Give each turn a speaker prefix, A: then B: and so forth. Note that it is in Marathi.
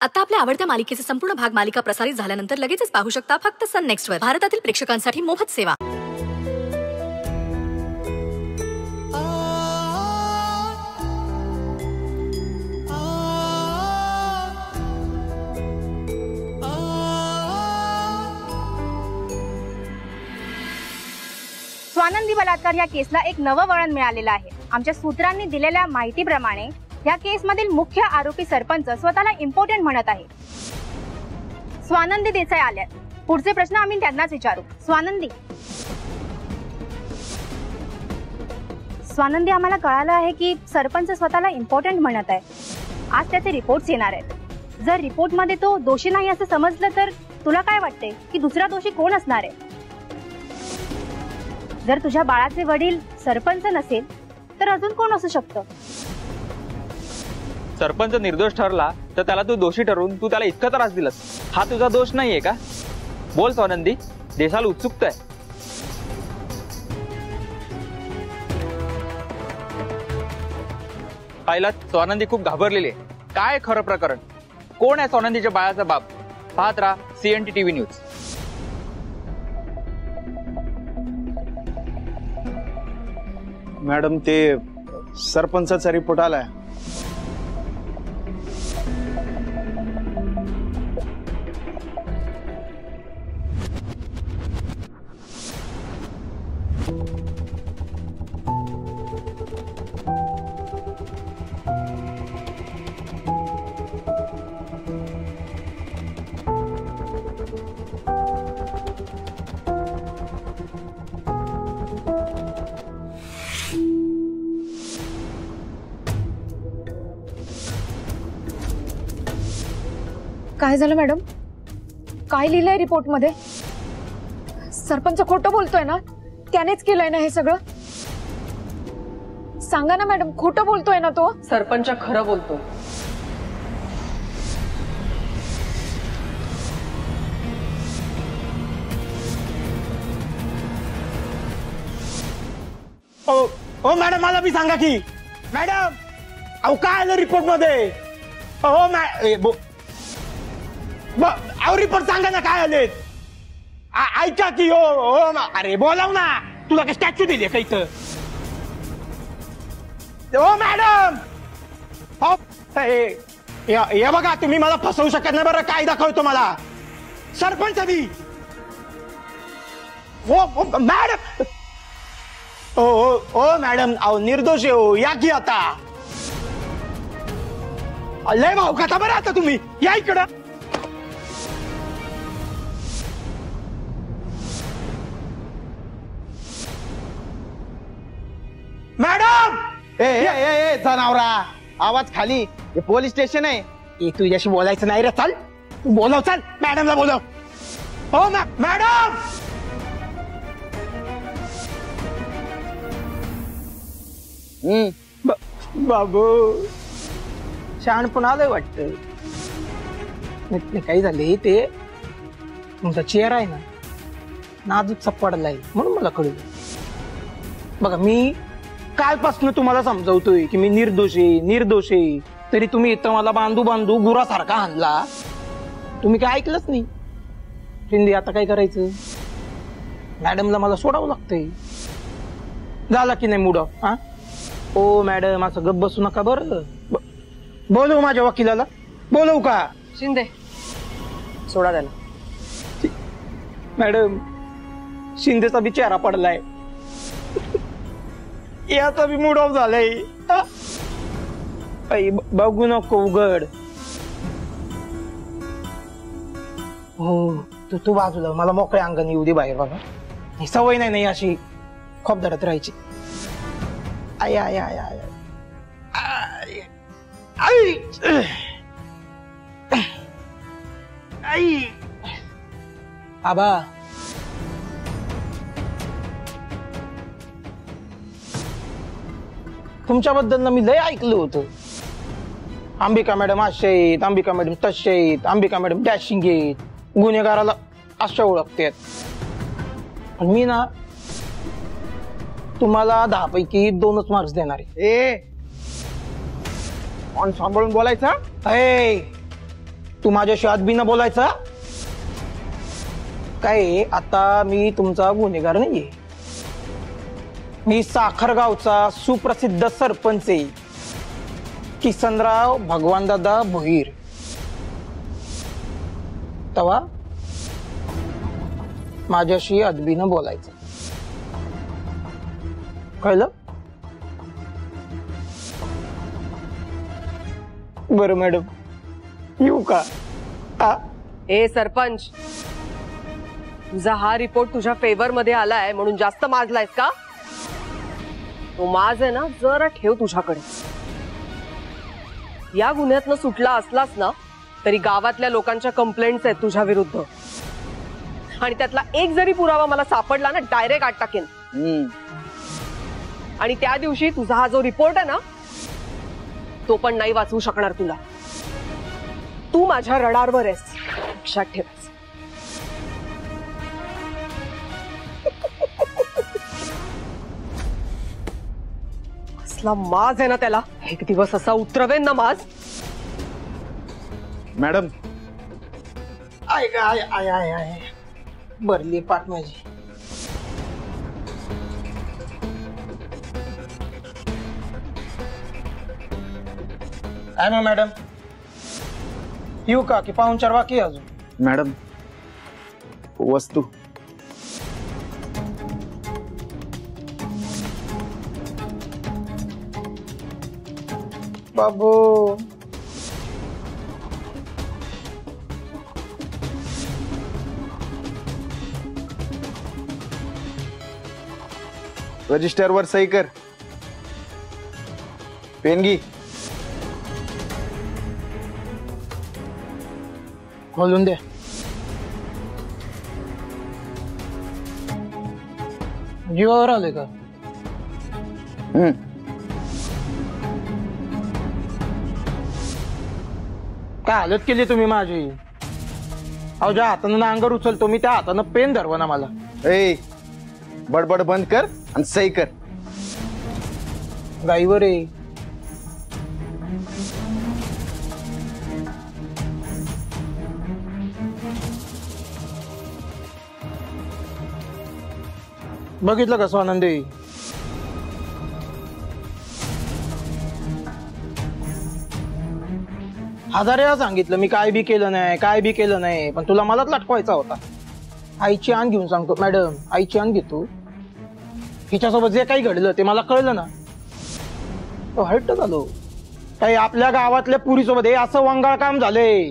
A: आता आपल्या आवडत्या मालिकेचे संपूर्ण भाग मालिका प्रसारित झाल्यानंतर लगेचच पाहू शकता फक्त सन नेक्स्ट वर. भारतातील प्रेक्षकांसाठी मोफत सेवा.
B: स्वानंदी बलात्कार या केसला एक नवं वळण मिळालेलं आहे. आमच्या सूत्रांनी दिलेल्या माहितीप्रमाणे या केसमधील मुख्य आरोपी सरपंच स्वतःला इम्पॉर्टंट म्हणत आहे. स्वानंदी देसाई आल्यात. पुढचे प्रश्न आम्ही त्यांनाच विचारू. स्वानंदी, आम्हाला कळालं आहे की सरपंच स्वतःला इम्पॉर्टंट म्हणत आहे. आज त्याचे रिपोर्ट्स येणार आहेत. जर रिपोर्टमध्ये तो दोषी नाही असं समजलं तर तुला काय वाटते की दुसरा दोषी कोण असणार आहे? जर तुझ्या बाळाचे वडील सरपंच नसेल तर अजून कोण असू शकतं?
C: सरपंच निर्दोष ठरला तर त्याला तू दोषी ठरवून तू त्याला इतका त्रास दिलास, हा तुझा दोष नाहीये का? बोल स्वानंदी, देशाला उत्सुकता आहे. पाहिला, स्वानंदी खूप घाबरलेली आहे. काय खरं प्रकरण? कोण आहे स्वानंदीच्या बाळाचा बाप? पाहत राहा CNT TV न्यूज.
D: मॅडम, ते सरपंचाचा रिपोर्ट आलाय.
E: काय झालं मॅडम? काय लिहिलंय रिपोर्ट मध्ये? सरपंच खोटं बोलतोय ना? त्यानेच केलंय ना हे सगळं? सांगा ना मॅडम, खोटं बोलतोय ना तो?
F: सरपंच खरं बोलतोय.
D: ओ मॅडम, मला बी सांगा की. मॅडम, अहो काय आलं रिपोर्ट मध्ये? रिपोर्ट सांगा ना, काय आले? ऐका की. अरे बोलाव ना. तुला काय स्टॅच्यू दिली का इथं? ओ मॅडम, हे बघा, तुम्ही मला फसवू शकत नाही बरं. काय दाखवतो मला सरपंच बी. मॅडम, ओ मॅडम, अहो निर्दोष हो. या की आता. लय भाऊ खाता बरं आता तुम्ही. या इकडं. मॅडम,
G: ए जनावरा, आवाज खाली. हे पोलीस स्टेशन आहे.
D: तुझ्याशी बोलायचं नाही रे. चाल, तू बोलव. चाल, मॅडमला बोलव. हो मॅडम. बाबू,
G: शहाणपण आलंय वाटतं. काही झाले ते तुमचा चेहरा आहे ना, नाजूक पडलाय म्हणून मला कळलं. बघा, मी कालपासून तुम्हाला समजवतोय की मी निर्दोष आहे, तरी तुम्ही इथं मला बांधू गुरासारखा आणला. तुम्ही काय ऐकलंच नाही. शिंदे, आता काय करायचं? मॅडमला मला सोडावं लागतंय. झाला की नाही मूड ऑफ? हा, ओ मॅडम, असं गप्प बसू नका बरं. बोलवू माझ्या वकिलाला? बोलवू का?
F: शिंदे, सोडा त्याला.
G: मॅडम, शिंदेचा बी चेहरा पडलाय. याचा बी मूड ऑफ झालाय. बघू नको उघड. हो, तू बाजूला. मला मोकळ्या अंगाने येऊ दे बाहेर. बाबा, ही सवय नाही अशी खोप धरत राहायची. आय आय आय आय आय आई. आबा, तुमच्याबद्दल ना मी लय ऐकलं होतं. अंबिका मॅडम अशा आहेत, अंबिका मॅडम तशा आहेत, अंबिका मॅडम डॅशिंग आहेत, गुन्हेगाराला अशा ओळखतात. पण मी ना तुम्हाला 10 पैकी 2च मार्क्स देणार आहे.
D: सांभाळून बोलायचा.
G: तू माझ्याशी अदबीनं बोलायचं काय? आता मी तुमचा गुन्हेगार नाहीये. मी साखरगावचा सुप्रसिद्ध सरपंच आहे, किसनराव भगवानदादा भोईर. तवा माझ्याशी अदबीनं बोलायचं, कळलं? बरं मॅडम, येऊ का?
F: ए सरपंच, तुझा हा रिपोर्ट तुझ्या फेवर मध्ये आलाय म्हणून जास्त माजलायस का? तो माज आहे ना जरा ठेव तुझ्याकडे. या गुन्ह्यातनं सुटला असलास ना तरी गावातल्या लोकांच्या कंप्लेंट्स आहेत तुझ्या विरुद्ध, आणि त्यातला एक जरी पुरावा मला सापडला ना डायरेक्ट आत टाकेन. आणि त्या दिवशी तुझा हा जो रिपोर्ट आहे ना तो पण नाही वाचवू शकणार तुला. तू माझ्या रडारवर आहेस, लक्षात ठेव. असला माज आहे ना त्याला, एक दिवस असा उतरवेन ना माज.
D: मॅडम,
G: आय आय आय आय आय भरली पाठ माझी. काय मग मॅडम, येऊ का की पाहुणचार बाकी आहे अजून?
D: मॅडम, वस्तू.
G: बाबू
D: रजिस्टरवर सही कर. पेन घे.
G: खोलून दे. जीवावर आले का? काय हालत केली तुम्ही माझी? अहो, ज्या हातानं अंगावर उचलतो मी त्या हातानं पेन धरवा ना मला.
D: ए, बडबड बंद कर आणि सही कर.
G: गाईवर आहे. बघितलं का स्वानंदी? हजार वेळा सांगितलं मी काय बी केलं नाही, काय बी केलं नाही, पण तुला मलाच लटकवायचा होता. आईची आण घेऊन सांगतो मॅडम, आईची आण घेतो. हिच्यासोबत जे काही घडलं ते मला कळलं ना, तो हट्ट झालो. काही आपल्या गावातल्या पुरीसोबत हे असं वंगाळ काम झालंय.